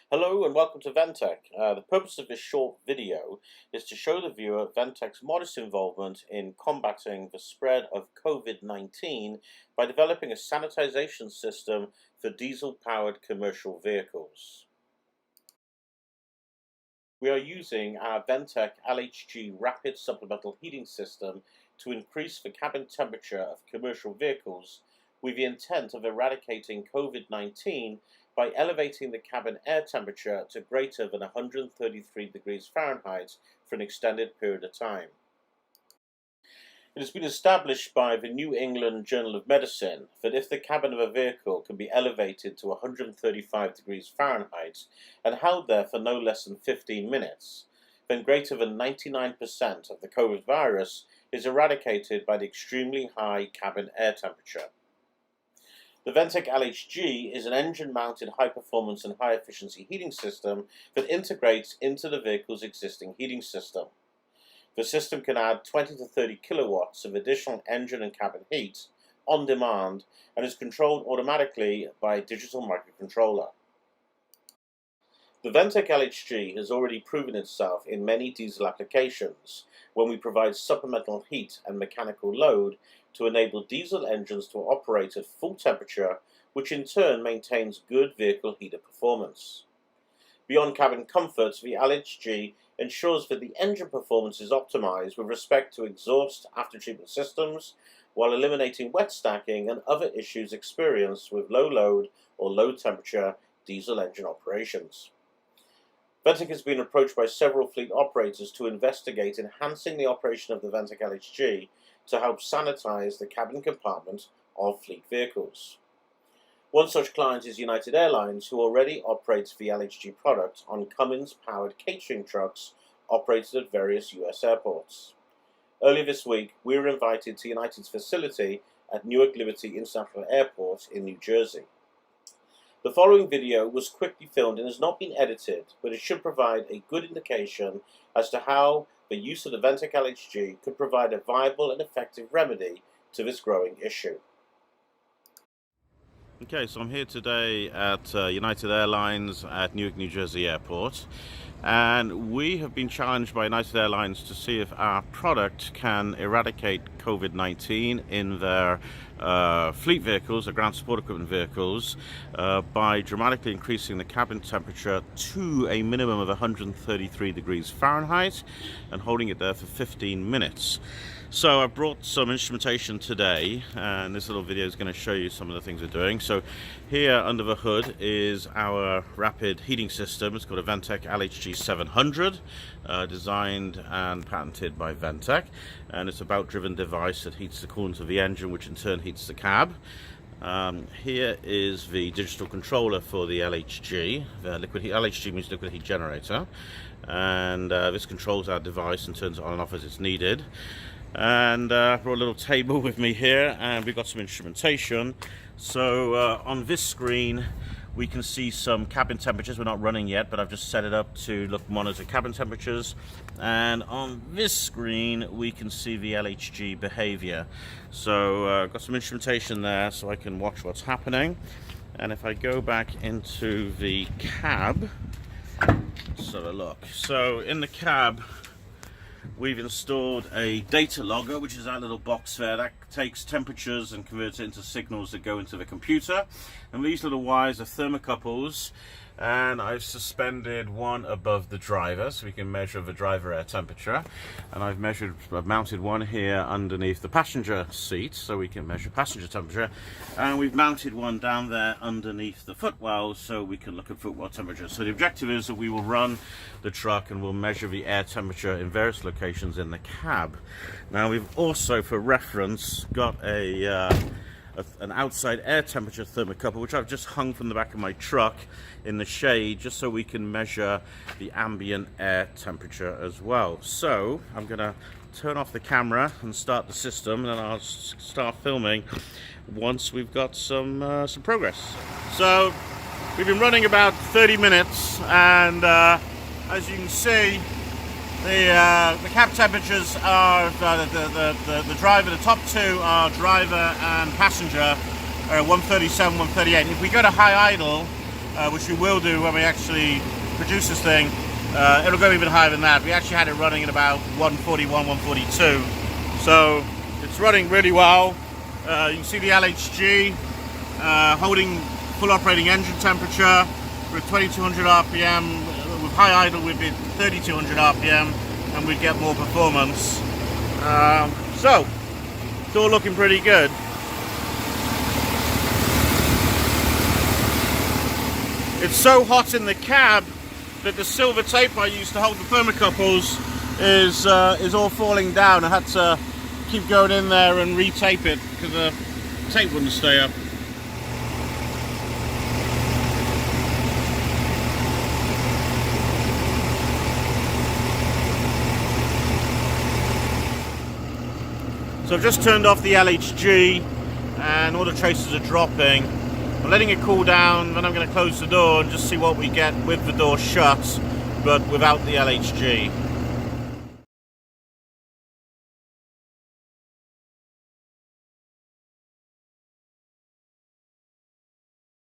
Hello and welcome to Ventech. The purpose of this short video is to show the viewer Ventech's modest involvement in combating the spread of COVID-19 by developing a sanitization system for diesel-powered commercial vehicles. We are using our Ventech LHG rapid supplemental heating system to increase the cabin temperature of commercial vehicles with the intent of eradicating COVID-19 by elevating the cabin air temperature to greater than 133 degrees Fahrenheit for an extended period of time. It has been established by the New England Journal of Medicine that if the cabin of a vehicle can be elevated to 135 degrees Fahrenheit and held there for no less than 15 minutes, then greater than 99% of the COVID virus is eradicated by the extremely high cabin air temperature. The Ventech LHG is an engine-mounted high-performance and high-efficiency heating system that integrates into the vehicle's existing heating system. The system can add 20 to 30 kilowatts of additional engine and cabin heat on demand and is controlled automatically by a digital microcontroller. The Ventech LHG has already proven itself in many diesel applications when we provide supplemental heat and mechanical load to enable diesel engines to operate at full temperature, which in turn maintains good vehicle heater performance. Beyond cabin comfort, the LHG ensures that the engine performance is optimized with respect to exhaust after-treatment systems, while eliminating wet stacking and other issues experienced with low load or low temperature diesel engine operations. Ventech has been approached by several fleet operators to investigate enhancing the operation of the Ventech LHG to help sanitize the cabin compartment of fleet vehicles. One such client is United Airlines, who already operates the LHG product on Cummins-powered catering trucks operated at various US airports. Earlier this week, we were invited to United's facility at Newark Liberty International Airport in New Jersey. The following video was quickly filmed and has not been edited, but it should provide a good indication as to how the use of the Ventech LHG could provide a viable and effective remedy to this growing issue. Okay, so I'm here today at United Airlines at Newark, New Jersey Airport, and we have been challenged by United Airlines to see if our product can eradicate COVID-19 in their fleet vehicles, their ground support equipment vehicles, by dramatically increasing the cabin temperature to a minimum of 133 degrees Fahrenheit and holding it there for 15 minutes. So I brought some instrumentation today, and this little video is going to show you some of the things we're doing. So here under the hood is our rapid heating system. It's called a Ventech LHG 700, designed and patented by Ventech, and it's a belt-driven device that heats the coolant of the engine, which in turn heats the cab. Here is the digital controller for the LHG. LHG means liquid heat generator, and this controls our device and turns it on and off as it's needed. And I brought a little table with me here, and we've got some instrumentation. So on this screen we can see some cabin temperatures. We're not running yet, but I've just set it up to monitor cabin temperatures. And on this screen we can see the LHG behavior. So I've got some instrumentation there so I can watch what's happening. And if I go back into the cab, let's have a look. So in the cab we've installed a data logger, which is that little box there that takes temperatures and converts it into signals that go into the computer. And these little wires are thermocouples, and I've suspended one above the driver so we can measure the driver air temperature. And I've mounted one here underneath the passenger seat so we can measure passenger temperature. And we've mounted one down there underneath the footwell so we can look at footwell temperature. So the objective is that we will run the truck and we'll measure the air temperature in various locations in the cab. Now we've also, for reference, got an outside air temperature thermocouple, which I've just hung from the back of my truck in the shade, just so we can measure the ambient air temperature as well. So I'm going to turn off the camera and start the system, and then I'll start filming once we've got some progress. So we've been running about 30 minutes, and as you can see, the cab temperatures are the driver. The top two are driver and passenger, 137, 138. If we go to high idle, which we will do when we actually produce this thing. It'll go even higher than that. We actually had it running at about 141, 142. So it's running really well. You can see the LHG holding full operating engine temperature. We're at 2200 RPM. With high idle we'd be at 3200 RPM and we'd get more performance. So it's all looking pretty good. It's so hot in the cab that the silver tape I used to hold the thermocouples is all falling down. I had to keep going in there and retape it because the tape wouldn't stay up. So I've just turned off the LHG and all the traces are dropping. I'm letting it cool down, then I'm going to close the door and just see what we get with the door shut, but without the LHG.